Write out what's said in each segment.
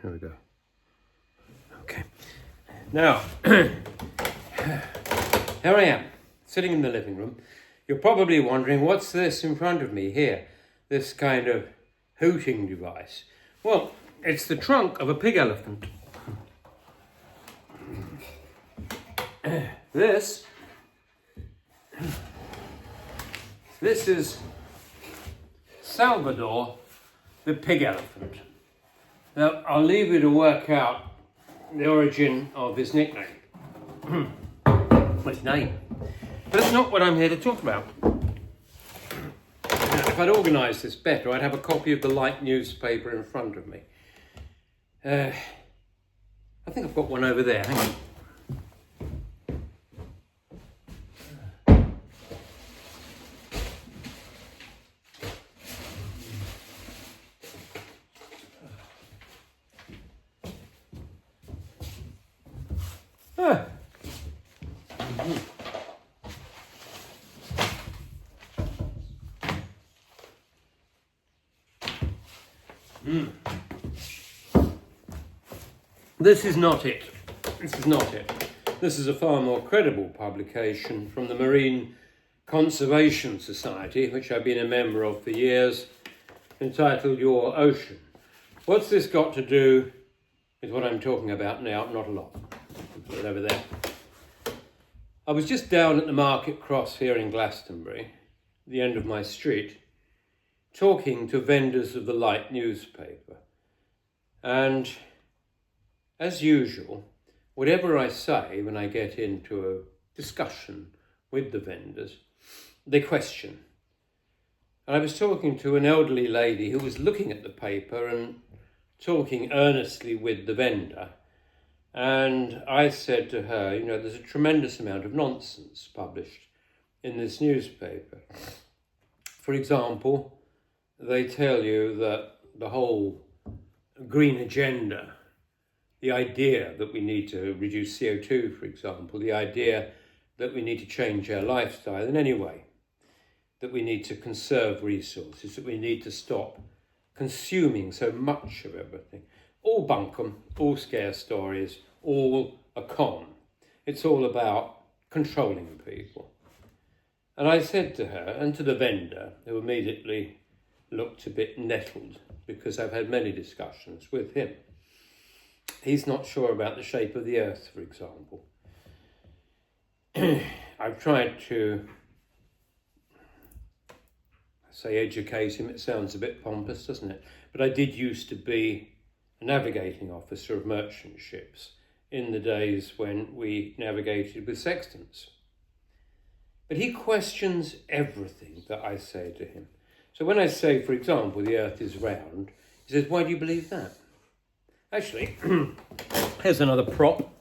here we go. Okay. Now, here I am, sitting in the living room. You're probably wondering, what's this in front of me here? This kind of hooting device. Well, it's the trunk of a pig elephant. This is Salvador, the pig elephant. Now, I'll leave you to work out the origin of his nickname, his name. But that's not what I'm here to talk about. Now, if I'd organised this better, I'd have a copy of the Light newspaper in front of me. I think I've got one over there. Hang on. This is not it. This is not it. This is a far more credible publication from the Marine Conservation Society, which I've been a member of for years, entitled Your Ocean. What's this got to do with what I'm talking about now? Not a lot. I'll put it over there. I was just down at the market cross here in Glastonbury, the end of my street, talking to vendors of the Light newspaper. And as usual, whatever I say when I get into a discussion with the vendors, they question. And I was talking to an elderly lady who was looking at the paper and talking earnestly with the vendor. And I said to her, you know, there's a tremendous amount of nonsense published in this newspaper. For example, they tell you that the whole green agenda, the idea that we need to reduce CO2, for example, the idea that we need to change our lifestyle in any way, that we need to conserve resources, that we need to stop consuming so much of everything. All bunkum, all scare stories, all a con. It's all about controlling people. And I said to her and to the vendor, who immediately looked a bit nettled because I've had many discussions with him. He's not sure about the shape of the earth, for example. I've tried to say educate him. It sounds a bit pompous, doesn't it? But I did used to be a navigating officer of merchant ships in the days when we navigated with sextants. But he questions everything that I say to him. So when I say, for example, the earth is round, he says, why do you believe that? Actually, here's another prop.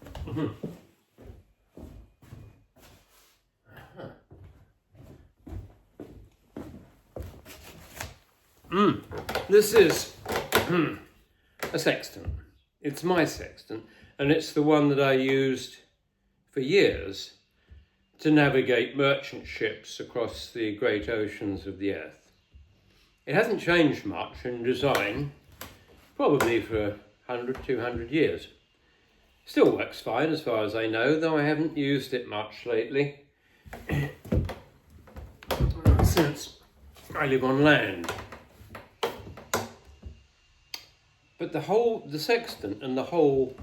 This is a sextant. It's my sextant, and it's the one that I used for years to navigate merchant ships across the great oceans of the earth. It hasn't changed much in design, probably for 100, 200 years. Still works fine as far as I know, though I haven't used it much lately since I live on land. But the sextant and the whole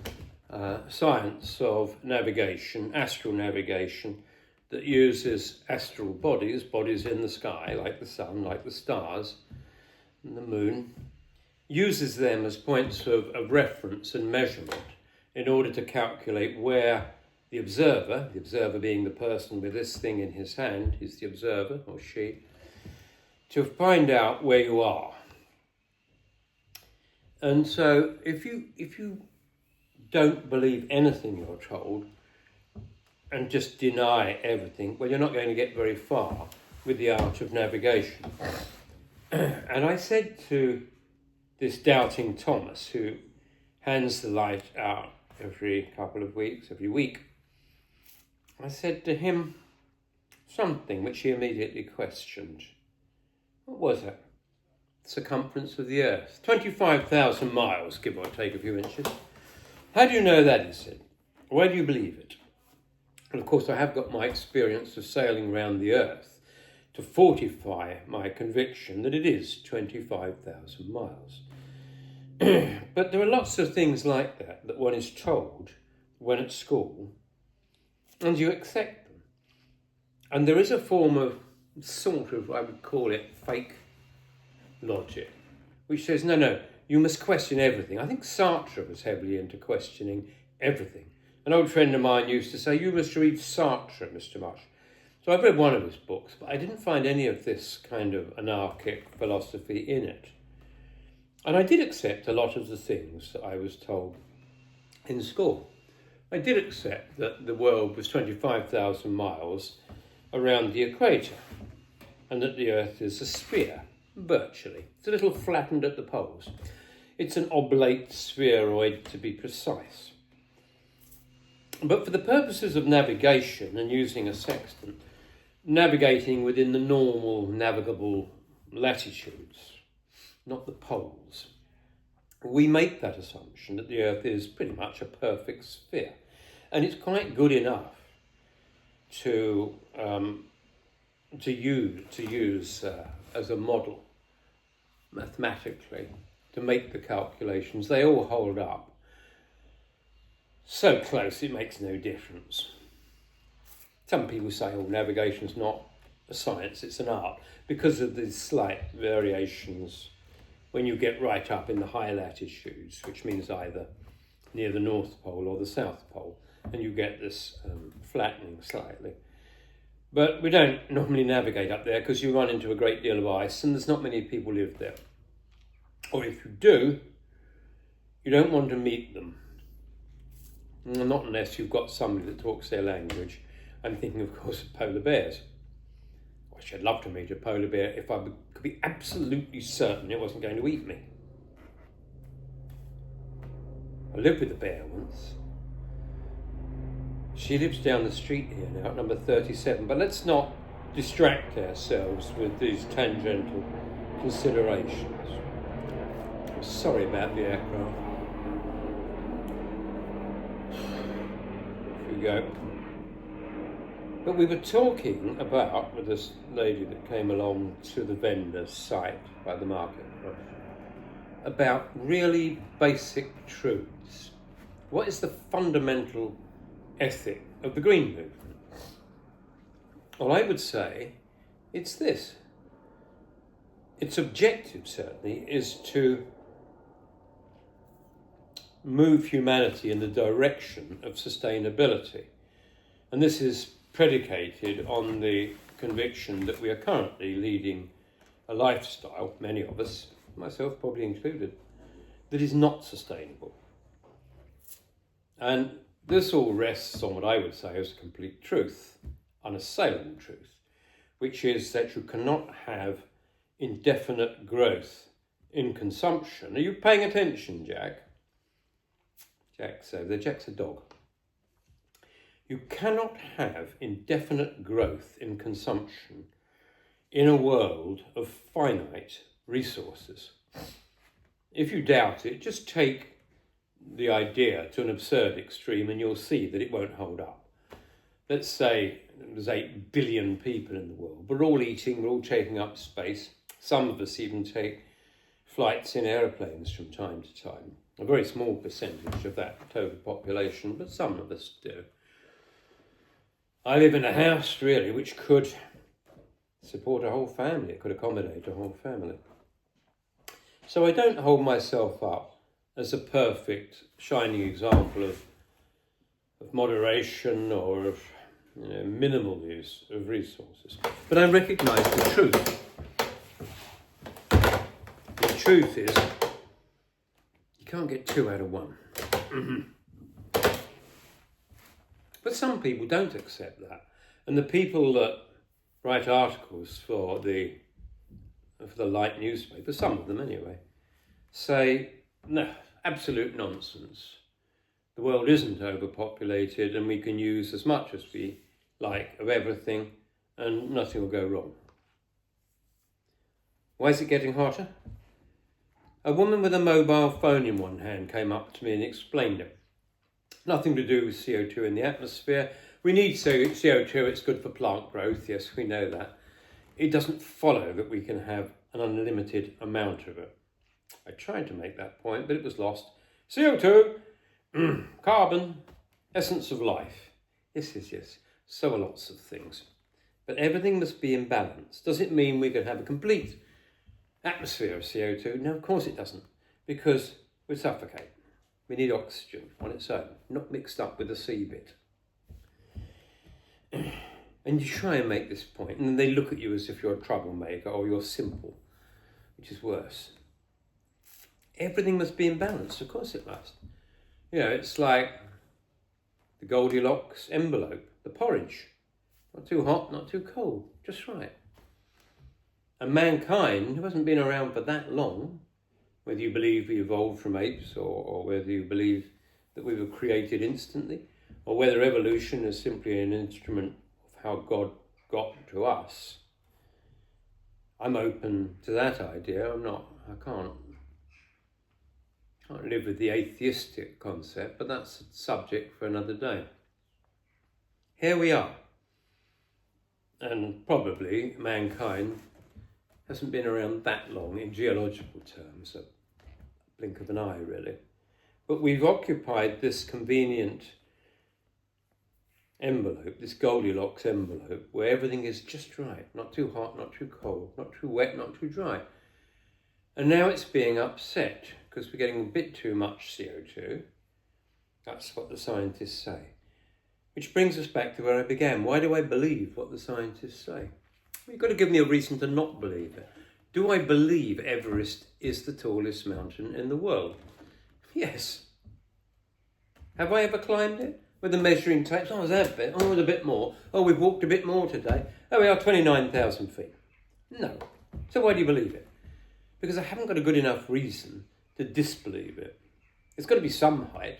science of navigation, astral navigation, that uses astral bodies in the sky, like the sun, like the stars, and the moon, uses them as points of reference and measurement in order to calculate where the observer being the person with this thing in his hand, is the observer, or she, to find out where you are. And so if you don't believe anything you're told and just deny everything, well, you're not going to get very far with the art of navigation. And I said to this doubting Thomas, who hands the light out every couple of weeks, every week, I said to him something which he immediately questioned. What was it? circumference of the Earth. 25,000 miles, give or take a few inches. How do you know that, he said? Why do you believe it? And of course, I have got my experience of sailing around the Earth to fortify my conviction that it is 25,000 miles. But there are lots of things like that one is told when at school, and you accept them. And there is a form of sort of, I would call it, fake logic, which says, no, you must question everything. I think Sartre was heavily into questioning everything. An old friend of mine used to say, you must read Sartre, Mr. Mutch. So I've read one of his books, but I didn't find any of this kind of anarchic philosophy in it. And I did accept a lot of the things that I was told in school. I did accept that the world was 25,000 miles around the equator and that the Earth is a sphere, virtually. It's a little flattened at the poles. It's an oblate spheroid, to be precise. But for the purposes of navigation and using a sextant, navigating within the normal navigable latitudes, not the poles, we make that assumption that the Earth is pretty much a perfect sphere. And it's quite good enough to use as a model mathematically to make the calculations. They all hold up. So close it makes no difference. Some people say, navigation's not a science, it's an art, because of the slight variations when you get right up in the high latitudes, which means either near the North Pole or the South Pole, and you get this flattening slightly. But we don't normally navigate up there because you run into a great deal of ice and there's not many people live there. Or if you do, you don't want to meet them. Not unless you've got somebody that talks their language. I'm thinking, of course, of polar bears. Which I'd love to meet a polar bear if I could be absolutely certain it wasn't going to eat me. I lived with a bear once. She lives down the street here now, at number 37. But let's not distract ourselves with these tangential considerations. I'm sorry about the aircraft. Here we go. But we were talking about, with this lady that came along to the vendor's site by the market, about really basic truths. What is the fundamental ethic of the green movement? Well, I would say it's this. Its objective, certainly, is to move humanity in the direction of sustainability. And this is predicated on the conviction that we are currently leading a lifestyle, many of us, myself probably included, that is not sustainable. And this all rests on what I would say is complete truth, unassailable truth, which is that you cannot have indefinite growth in consumption. Are you paying attention, Jack? Jack's over there. Jack's a dog. You cannot have indefinite growth in consumption in a world of finite resources. If you doubt it, just take the idea to an absurd extreme and you'll see that it won't hold up. Let's say there's 8 billion people in the world. We're all eating, we're all taking up space. Some of us even take flights in aeroplanes from time to time. A very small percentage of that total population, but some of us do. I live in a house, really, which could support a whole family. It could accommodate a whole family. So I don't hold myself up as a perfect, shining example of moderation or of minimal use of resources. But I recognise the truth. The truth is, you can't get 2 out of 1. But some people don't accept that. And the people that write articles for the light newspaper, some of them anyway, say, no, absolute nonsense. The world isn't overpopulated and we can use as much as we like of everything and nothing will go wrong. Why is it getting hotter? A woman with a mobile phone in one hand came up to me and explained it. Nothing to do with CO2 in the atmosphere. We need CO2, it's good for plant growth, yes, we know that. It doesn't follow that we can have an unlimited amount of it. I tried to make that point, but it was lost. CO2, carbon, essence of life. Yes. So are lots of things. But everything must be in balance. Does it mean we can have a complete atmosphere of CO2? No, of course it doesn't, because we'd suffocate. We need oxygen on its own, not mixed up with the C bit. And you try and make this point, and then they look at you as if you're a troublemaker or you're simple, which is worse. Everything must be in balance, of course it must. You know, it's like the Goldilocks envelope, the porridge. Not too hot, not too cold, just right. And mankind, who hasn't been around for that long, whether you believe we evolved from apes or whether you believe that we were created instantly, or whether evolution is simply an instrument of how God got to us, I'm open to that idea. I can't live with the atheistic concept, but that's a subject for another day. Here we are. And probably mankind hasn't been around that long in geological terms, a blink of an eye really. But we've occupied this convenient envelope, this Goldilocks envelope, where everything is just right, not too hot, not too cold, not too wet, not too dry. And now it's being upset because we're getting a bit too much CO2. That's what the scientists say. Which brings us back to where I began. Why do I believe what the scientists say? You've got to give me a reason to not believe it. Do I believe Everest is the tallest mountain in the world? Yes. Have I ever climbed it? With the measuring tapes? Oh, is that a bit? Oh, it was a bit more. Oh, we've walked a bit more today. Oh, we are 29,000 feet. No. So why do you believe it? Because I haven't got a good enough reason to disbelieve it. It's got to be some height.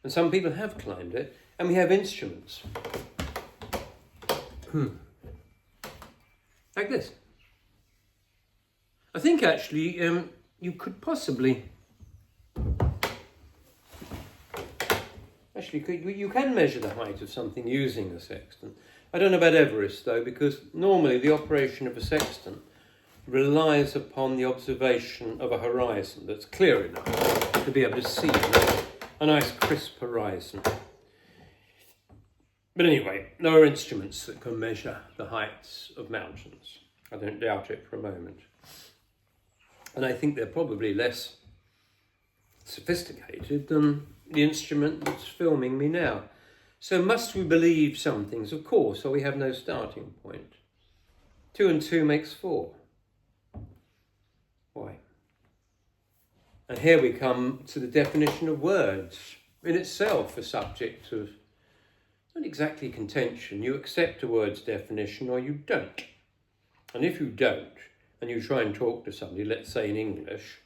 And some people have climbed it. And we have instruments. Like this. I think actually you could possibly... you can measure the height of something using a sextant. I don't know about Everest though, because normally the operation of a sextant relies upon the observation of a horizon that's clear enough to be able to see a nice crisp horizon. But anyway, there are instruments that can measure the heights of mountains. I don't doubt it for a moment. And I think they're probably less sophisticated than the instrument that's filming me now. So must we believe some things? Of course, or we have no starting point. 2 and 2 makes 4. Why? And here we come to the definition of words, in itself a subject of not exactly contention. You accept a word's definition or you don't. And if you don't, and you try and talk to somebody, let's say in English,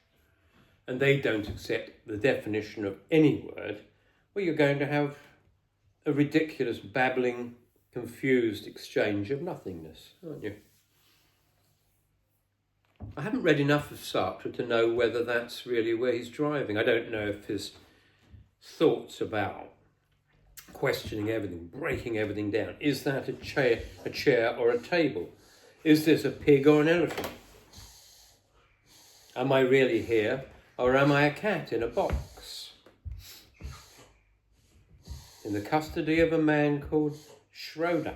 and they don't accept the definition of any word, well, you're going to have a ridiculous, babbling, confused exchange of nothingness, aren't you? I haven't read enough of Sartre to know whether that's really where he's driving. I don't know if his thoughts about questioning everything, breaking everything down, is that a chair or a table? Is this a pig or an elephant? Am I really here, or am I a cat in a box? In the custody of a man called Schroeder.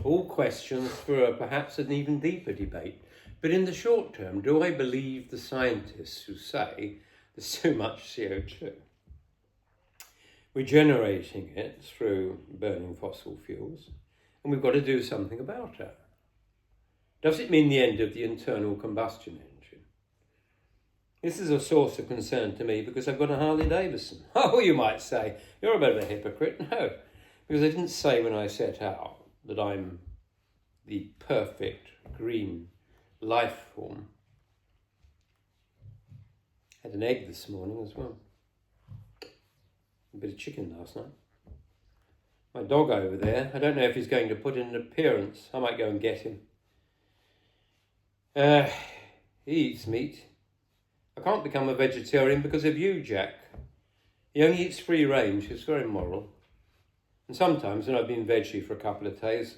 All questions for perhaps an even deeper debate. But in the short term, do I believe the scientists who say there's too much CO2? We're generating it through burning fossil fuels, and we've got to do something about it. Does it mean the end of the internal combustion engine? This is a source of concern to me because I've got a Harley Davidson. Oh, you might say, you're a bit of a hypocrite. No, because I didn't say when I set out that I'm the perfect green life form. Had an egg this morning as well. A bit of chicken last night. My dog over there, I don't know if he's going to put in an appearance. I might go and get him. He eats meat. I can't become a vegetarian because of you, Jack. He only eats free range. It's very moral. And sometimes when I've been veggie for a couple of days,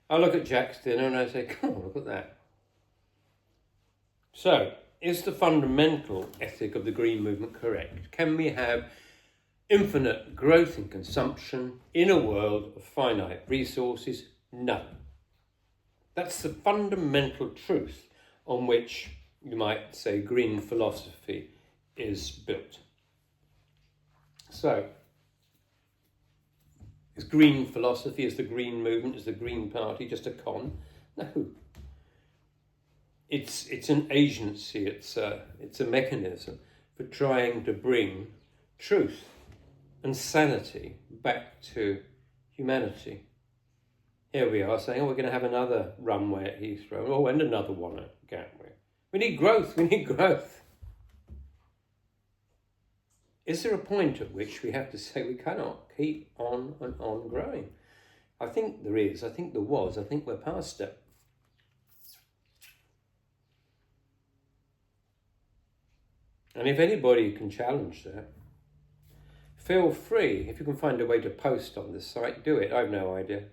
I look at Jack's dinner and I say, come on, look at that. So, is the fundamental ethic of the green movement correct? Can we have infinite growth in consumption in a world of finite resources? No. That's the fundamental truth on which you might say green philosophy is built. So, is green philosophy, is the green movement, is the Green Party just a con? No. It's an agency, it's a mechanism for trying to bring truth and sanity back to humanity. Here we are saying, oh, we're going to have another runway at Heathrow, oh, and another one at Gatwick. We need growth, we need growth. Is there a point at which we have to say we cannot keep on and on growing? I think there is, I think there was, I think we're past it. And if anybody can challenge that, feel free. If you can find a way to post on this site, do it. I have no idea.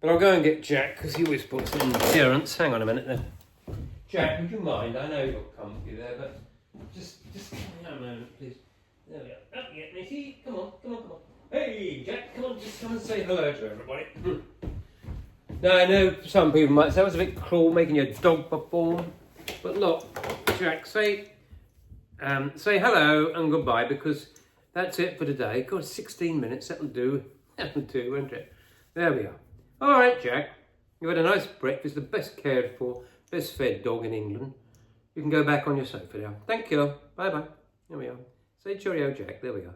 But I'll go and get Jack, because he always puts in insurance. Hang on a minute then. Jack, would you mind? I know you're comfy there, but just come here a moment, please. There we are. Up you get me. See? Come on. Hey, Jack, come on, just come and say hello to everybody. Now, I know some people might say, that was a bit cruel making your dog perform. But look, Jack, say hello and goodbye, because that's it for today. God, 16 minutes, that'll do. That'll do, won't it? There we are. All right, Jack, you've had a nice breakfast, the best cared for, best fed dog in England. You can go back on your sofa now. Thank you. Bye-bye. There we are. Say cheerio, Jack. There we are.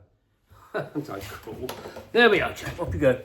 I'm so cool. There we are, Jack. Off you go.